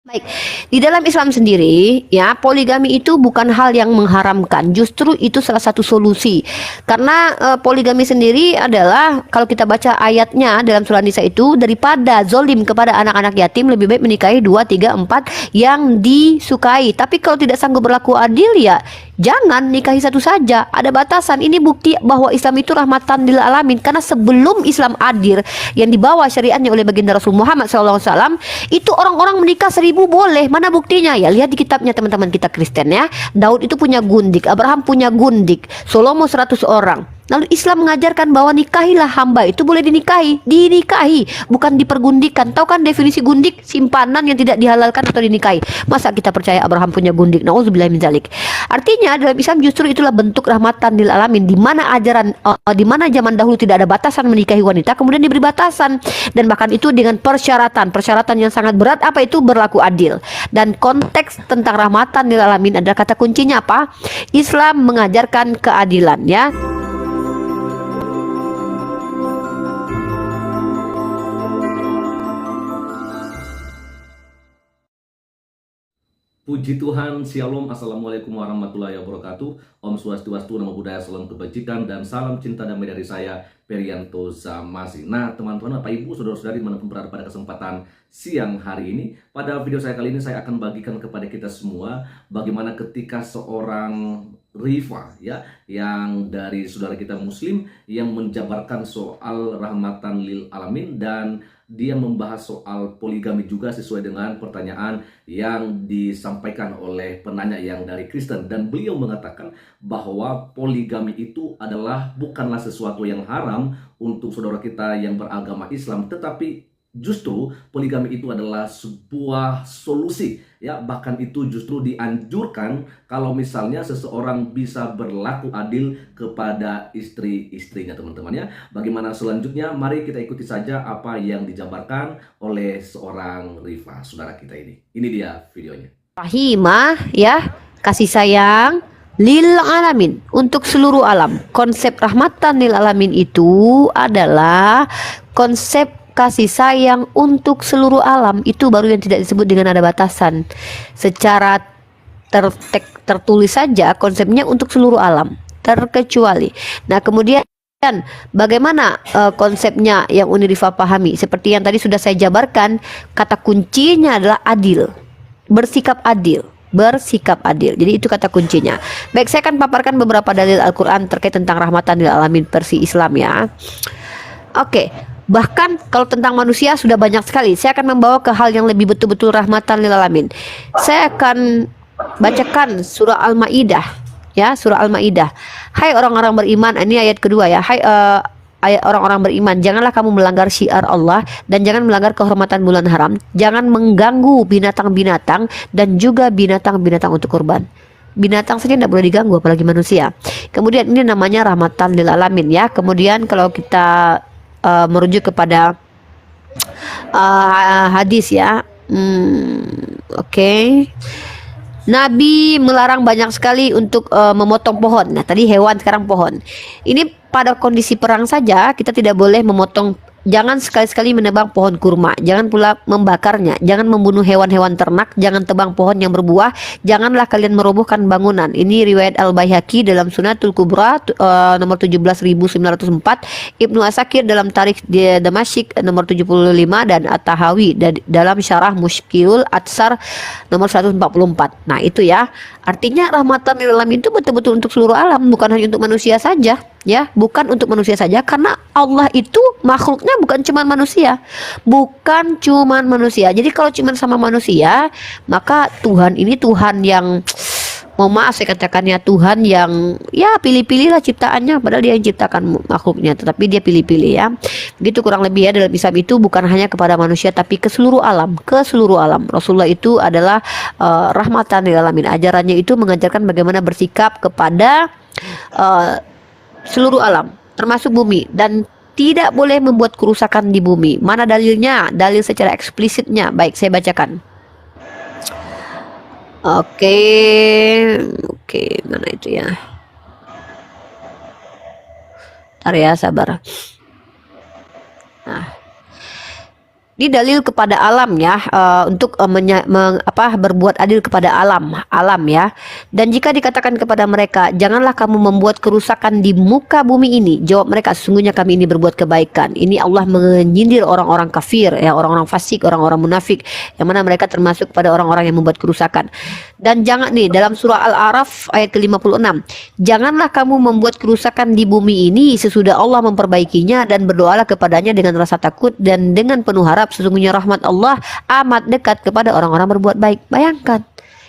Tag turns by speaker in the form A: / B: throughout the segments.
A: Baik, di dalam Islam sendiri, ya, poligami itu bukan hal yang mengharamkan, justru itu salah satu solusi. Karena poligami sendiri adalah kalau kita baca ayatnya dalam surah Nisa itu, daripada zolim kepada anak-anak yatim lebih baik menikahi 2, 3, 4 yang disukai. Tapi kalau tidak sanggup berlaku adil, ya jangan nikahi satu saja. Ada batasan. Ini bukti bahwa Islam itu rahmatan lil alamin. Karena sebelum Islam hadir yang dibawa syariatnya oleh baginda Rasul Muhammad SAW, itu orang-orang menikah 1000 boleh. Mana buktinya? Ya lihat di kitabnya teman-teman kita Kristen ya. Daud itu punya gundik, Abraham punya gundik, Salomo 100 orang. Lalu Islam mengajarkan bahwa nikahilah hamba itu boleh dinikahi, bukan dipergundikan. Tahu kan definisi gundik? Simpanan yang tidak dihalalkan atau dinikahi. Masa kita percaya Abraham punya gundik? Nauzubillah min zalik. Artinya dalam Islam justru itulah bentuk rahmatan lil alamin, di mana di mana zaman dahulu tidak ada batasan menikahi wanita, kemudian diberi batasan, dan bahkan itu dengan persyaratan yang sangat berat. Apa itu? Berlaku adil. Dan konteks tentang rahmatan lil alamin adalah kata kuncinya apa? Islam mengajarkan keadilan, ya.
B: Puji Tuhan, Shalom, Assalamualaikum warahmatullahi wabarakatuh. Om Swastiastu, Namo Buddhaya, salam kebajikan, dan salam cinta damai dari saya, Perianto Zamasi. Nah, teman-teman, Bapak Ibu, saudara-saudari, manapun berada pada kesempatan siang hari ini, pada video saya kali ini saya akan bagikan kepada kita semua bagaimana ketika seorang Rifa, ya, yang dari saudara kita Muslim yang menjabarkan soal rahmatan lil alamin, dan dia membahas soal poligami juga sesuai dengan pertanyaan yang disampaikan oleh penanya yang dari Kristen. Dan beliau mengatakan bahwa poligami itu adalah bukanlah sesuatu yang haram untuk saudara kita yang beragama Islam, tetapi justru poligami itu adalah sebuah solusi, ya. Bahkan itu justru dianjurkan kalau misalnya seseorang bisa berlaku adil kepada istri-istrinya, teman-teman, ya. Bagaimana selanjutnya? Mari kita ikuti saja apa yang dijabarkan oleh seorang Rifa, saudara kita ini. Ini dia videonya.
A: Rahimah, ya, kasih sayang lil alamin, untuk seluruh alam. Konsep rahmatan lil alamin itu adalah konsep kasih sayang untuk seluruh alam. Itu baru yang tidak disebut dengan ada batasan. Secara tertulis saja konsepnya untuk seluruh alam terkecuali. Nah, kemudian bagaimana konsepnya yang Unirifa pahami? Seperti yang tadi sudah saya jabarkan, kata kuncinya adalah adil. Bersikap adil. Jadi itu kata kuncinya. Baik, saya akan paparkan beberapa dalil Al-Quran terkait tentang rahmatan lil alamin versi Islam, ya. Oke, bahkan kalau tentang manusia sudah banyak sekali. Saya akan membawa ke hal yang lebih betul-betul rahmatan lil alamin. Saya akan bacakan surah Al-Maidah, ya, surah Al-Maidah. Hai orang-orang beriman, ini ayat kedua, ya. Hai ayat orang-orang beriman, janganlah kamu melanggar syiar Allah, dan jangan melanggar kehormatan bulan haram. Jangan mengganggu binatang-binatang dan juga binatang-binatang untuk kurban. Binatang saja tidak boleh diganggu, apalagi manusia. Kemudian ini namanya rahmatan lil alamin, ya. Kemudian kalau kita merujuk kepada hadis, ya. Oke. Nabi melarang banyak sekali untuk memotong pohon. Nah, tadi hewan, sekarang pohon. Ini pada kondisi perang saja kita tidak boleh memotong. Jangan sekali-sekali menebang pohon kurma, jangan pula membakarnya, jangan membunuh hewan-hewan ternak, jangan tebang pohon yang berbuah, janganlah kalian merobohkan bangunan. Ini riwayat Al-Baihaqi dalam Sunatul Kubra nomor 17.904, Ibnu Asakir dalam Tarikh Damasik nomor 75, dan At-Tahawi dalam Syarah Mushkilul Atsar nomor 144. Nah, itu, ya. Artinya rahmatan lil alamin itu betul-betul untuk seluruh alam, bukan hanya untuk manusia saja, ya. Bukan untuk manusia saja, karena Allah itu makhluknya bukan cuma manusia. Jadi kalau cuma sama manusia, maka Tuhan ini Tuhan yang, mohon maaf saya katakannya, Tuhan yang, ya, pilih-pilih lah ciptaannya, padahal dia yang ciptakan makhluknya, tetapi dia pilih-pilih, ya. Begitu kurang lebih, ya. Dalam Islam itu bukan hanya kepada manusia, tapi ke seluruh alam, Rasulullah itu adalah rahmatan lil alamin. Ajarannya itu mengajarkan bagaimana bersikap kepada seluruh alam, termasuk bumi, dan tidak boleh membuat kerusakan di bumi. Mana dalilnya? Dalil secara eksplisitnya. Baik, saya bacakan. Oke, mana itu, ya? Ntar, ya, sabar. Nah, Ini dalil kepada alam ya, untuk berbuat adil kepada alam ya. Dan jika dikatakan kepada mereka, janganlah kamu membuat kerusakan di muka bumi ini, jawab mereka, sesungguhnya kami ini berbuat kebaikan. Ini Allah menyindir orang-orang kafir ya, orang-orang fasik, orang-orang munafik, yang mana mereka termasuk pada orang-orang yang membuat kerusakan. Dan jangan nih, dalam surah Al-A'raf ayat ke-56, janganlah kamu membuat kerusakan di bumi ini sesudah Allah memperbaikinya, dan berdoalah kepadanya dengan rasa takut dan dengan penuh harap, sesungguhnya rahmat Allah amat dekat kepada orang-orang berbuat baik. Bayangkan,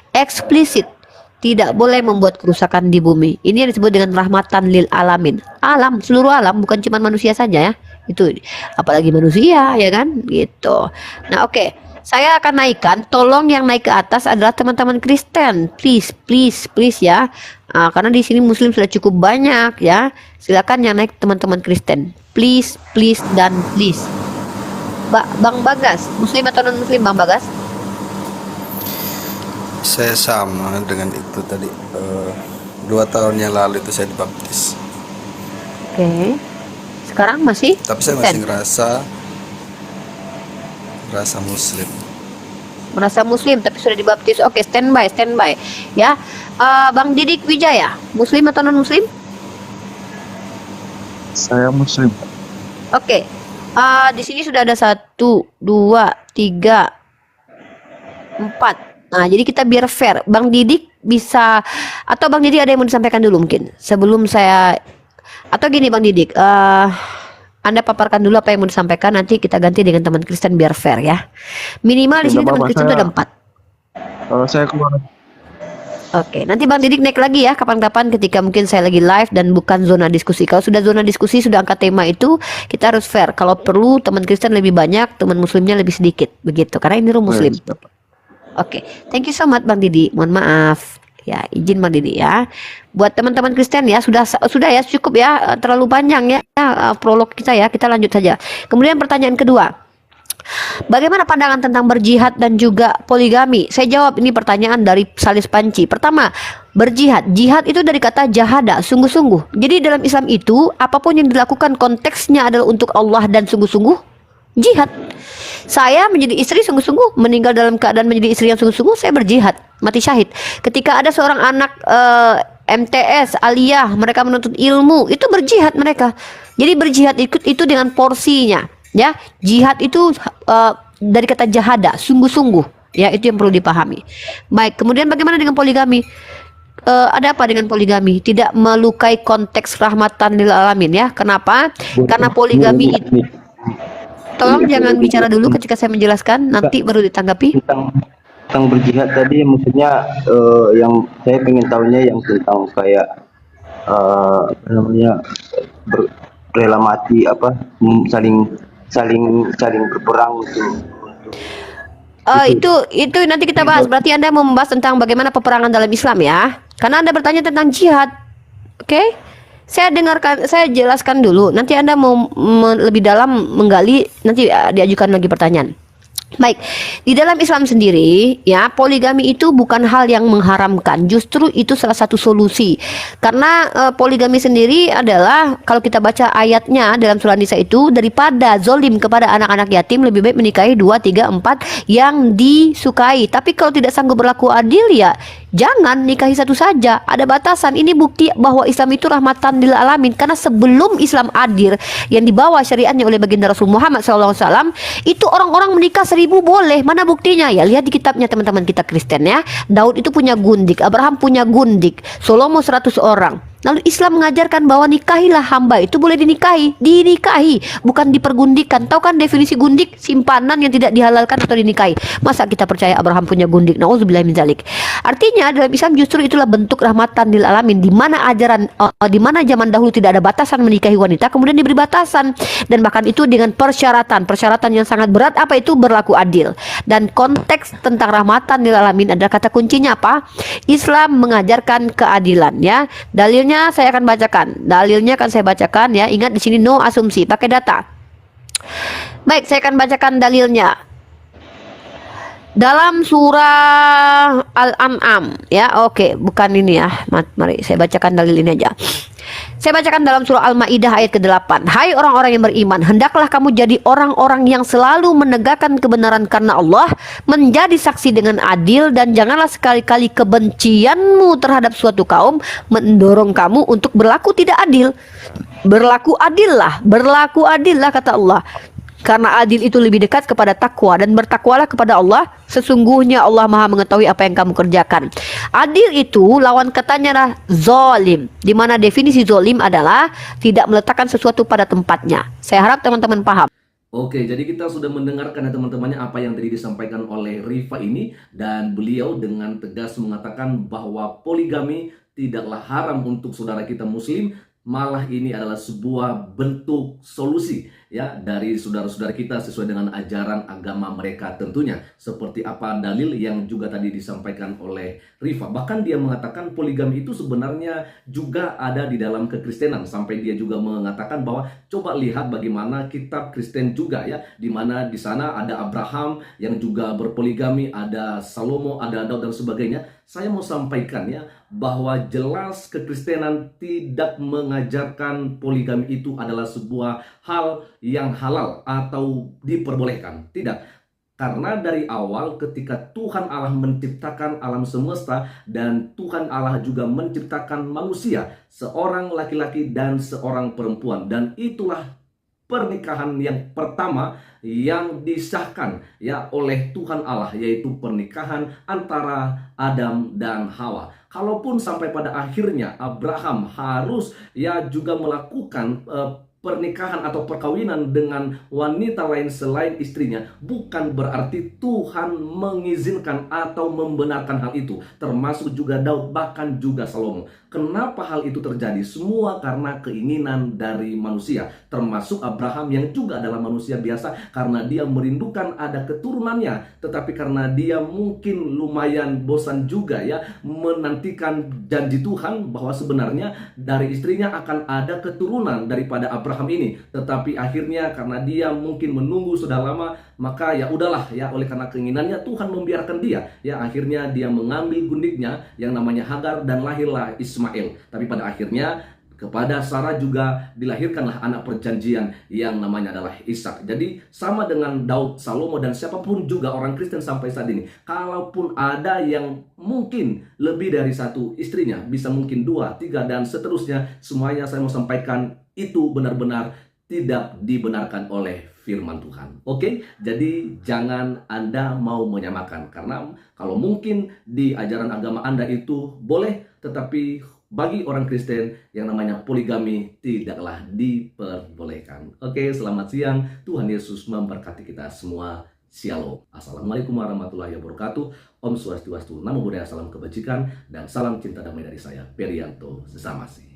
A: eksplisit tidak boleh membuat kerusakan di bumi. Ini yang disebut dengan rahmatan lil alamin. Alam, seluruh alam, bukan cuma manusia saja ya. Itu apalagi manusia ya kan, gitu. Nah, oke. Saya akan naikkan, tolong yang naik ke atas adalah teman-teman Kristen. Please ya. Karena di sini muslim sudah cukup banyak ya. Silakan yang naik teman-teman Kristen. Please dan please. Bang Bagas, muslim atau non muslim Bang Bagas?
C: Saya sama dengan itu tadi. 2 tahun yang lalu itu saya dibaptis.
A: Oke. Sekarang masih?
C: Tapi saya masih ngerasa muslim.
A: Merasa muslim tapi sudah dibaptis. Oke, standby ya. Bang Didik Wijaya, muslim atau non muslim?
D: Saya muslim.
A: Oke. Di sini sudah ada 1, 2, 3, 4. Nah, jadi kita biar fair. Bang Didik bisa, atau Bang Didik ada yang mau disampaikan dulu mungkin sebelum saya, atau gini Bang Didik, Anda paparkan dulu apa yang mau disampaikan, nanti kita ganti dengan teman Kristen biar fair ya. Minimal di sini teman Kristen itu ada 4.
D: Saya keluar.
A: Oke, nanti Bang Didik naik lagi ya kapan-kapan ketika mungkin saya lagi live dan bukan zona diskusi. Kalau sudah zona diskusi, sudah angkat tema itu, kita harus fair. Kalau perlu teman Kristen lebih banyak, teman muslimnya lebih sedikit, begitu. Karena ini room muslim. Oke, thank you so much Bang Didi. Mohon maaf. Ya, izin Bang Didi ya. Buat teman-teman Kristen ya, sudah ya, cukup ya, terlalu panjang ya prolog kita ya. Kita lanjut saja. Kemudian pertanyaan kedua. Bagaimana pandangan tentang berjihad dan juga poligami? Saya jawab ini pertanyaan dari Salis Panci. Pertama, berjihad. Jihad itu dari kata jahada, sungguh-sungguh. Jadi dalam Islam itu, apapun yang dilakukan konteksnya adalah untuk Allah dan sungguh-sungguh, jihad. Saya menjadi istri sungguh-sungguh, meninggal dalam keadaan menjadi istri yang sungguh-sungguh, saya berjihad, mati syahid. Ketika ada seorang anak MTS, aliyah, mereka menuntut ilmu, itu berjihad mereka. Jadi berjihad itu dengan porsinya. Ya, jihad itu dari kata jahada, sungguh-sungguh. Ya, itu yang perlu dipahami. Baik, kemudian bagaimana dengan poligami? Ada apa dengan poligami? Tidak melukai konteks rahmatan lil alamin ya. Kenapa? Karena poligami itu. Tolong jangan bicara dulu ketika saya menjelaskan, nanti baru ditanggapi.
D: Tentang berjihad tadi, maksudnya yang saya pengen tahunya yang tentang kayak rela mati, saling berperang
A: itu nanti kita bahas. Berarti Anda mau membahas tentang bagaimana peperangan dalam Islam ya, karena Anda bertanya tentang jihad. Oke, saya jelaskan dulu, nanti Anda mau lebih dalam menggali, nanti diajukan lagi pertanyaan. Baik, di dalam Islam sendiri ya, poligami itu bukan hal yang mengharamkan, justru itu salah satu solusi. Karena poligami sendiri adalah, kalau kita baca ayatnya dalam surah Nisa itu, daripada zolim kepada anak-anak yatim, lebih baik menikahi 2, 3, 4 yang disukai. Tapi kalau tidak sanggup berlaku adil ya jangan nikahi satu saja, ada batasan. Ini bukti bahwa Islam itu rahmatan lil alamin. Karena sebelum Islam hadir yang dibawa syariatnya oleh baginda Rasul Muhammad SAW, itu orang-orang menikah 1000 boleh. Mana buktinya? Ya lihat di kitabnya teman-teman kita Kristen ya. Daud itu punya gundik, Abraham punya gundik, Salomo 100 orang. Lalu Islam mengajarkan bahwa nikahilah hamba itu boleh dinikahi, bukan dipergundikan. Tahu kan definisi gundik? Simpanan yang tidak dihalalkan atau dinikahi. Masa kita percaya Abraham punya gundik? Nauzubillah min dzalik. Artinya dalam Islam justru itulah bentuk rahmatan lil alamin, di mana di mana zaman dahulu tidak ada batasan menikahi wanita, kemudian diberi batasan, dan bahkan itu dengan persyaratan yang sangat berat. Apa itu? Berlaku adil. Dan konteks tentang rahmatan lil alamin adalah kata kuncinya apa? Islam mengajarkan keadilan ya. Dalilnya saya akan bacakan ya. Ingat di sini no asumsi, pakai data. Baik, saya akan bacakan dalilnya. Dalam surah Al-An'am ya. Oke, bukan ini ya. Mari saya bacakan dalil ini aja. Saya bacakan dalam surah Al-Maidah ayat ke-8. Hai orang-orang yang beriman, hendaklah kamu jadi orang-orang yang selalu menegakkan kebenaran karena Allah, menjadi saksi dengan adil, dan janganlah sekali-kali kebencianmu terhadap suatu kaum mendorong kamu untuk berlaku tidak adil. Berlaku adillah kata Allah. Karena adil itu lebih dekat kepada takwa, dan bertakwalah kepada Allah, sesungguhnya Allah Maha mengetahui apa yang kamu kerjakan. Adil itu lawan katanya adalah zolim, di mana definisi zolim adalah tidak meletakkan sesuatu pada tempatnya. Saya harap teman-teman paham.
B: Oke, jadi kita sudah mendengarkan ya teman-temannya apa yang tadi disampaikan oleh Rifa ini, dan beliau dengan tegas mengatakan bahwa poligami tidaklah haram untuk saudara kita muslim, malah ini adalah sebuah bentuk solusi ya dari saudara-saudara kita sesuai dengan ajaran agama mereka tentunya. Seperti apa dalil yang juga tadi disampaikan oleh Rifa. Bahkan dia mengatakan poligami itu sebenarnya juga ada di dalam kekristenan, sampai dia juga mengatakan bahwa coba lihat bagaimana kitab Kristen juga ya, di mana di sana ada Abraham yang juga berpoligami, ada Salomo, ada Daud dan sebagainya. Saya mau sampaikan ya bahwa jelas kekristenan tidak mengajarkan poligami itu adalah sebuah hal yang halal atau diperbolehkan. Tidak. Karena dari awal ketika Tuhan Allah menciptakan alam semesta dan Tuhan Allah juga menciptakan manusia, seorang laki-laki dan seorang perempuan, dan itulah pernikahan yang pertama yang disahkan ya oleh Tuhan Allah, yaitu pernikahan antara Adam dan Hawa. Kalaupun sampai pada akhirnya Abraham harus ya juga melakukan pernikahan atau perkawinan dengan wanita lain selain istrinya, bukan berarti Tuhan mengizinkan atau membenarkan hal itu. Termasuk juga Daud, bahkan juga Salomo. Kenapa hal itu terjadi? Semua karena keinginan dari manusia. Termasuk Abraham yang juga adalah manusia biasa, karena dia merindukan ada keturunannya. Tetapi karena dia mungkin lumayan bosan juga ya menantikan janji Tuhan bahwa sebenarnya dari istrinya akan ada keturunan daripada Abraham ini. Tetapi akhirnya karena dia mungkin menunggu sudah lama, maka ya udahlah ya, oleh karena keinginannya Tuhan membiarkan dia. Ya akhirnya dia mengambil gundiknya yang namanya Hagar dan lahirlah Ismail. Tapi pada akhirnya kepada Sarah juga dilahirkanlah anak perjanjian yang namanya adalah Ishak. Jadi sama dengan Daud, Salomo, dan siapapun juga orang Kristen sampai saat ini, kalaupun ada yang mungkin lebih dari satu istrinya, bisa mungkin 2, 3 dan seterusnya, semuanya saya mau sampaikan itu benar-benar tidak dibenarkan oleh firman Tuhan. Oke, jadi jangan Anda mau menyamakan, karena kalau mungkin di ajaran agama Anda itu boleh, tetapi bagi orang Kristen yang namanya poligami tidaklah diperbolehkan. Oke, selamat siang. Tuhan Yesus memberkati kita semua. Shalom. Assalamualaikum warahmatullahi wabarakatuh. Om Swastiastu, Namo Buddhaya, salam kebajikan, dan salam cinta damai dari saya, Perianto Sesamasi.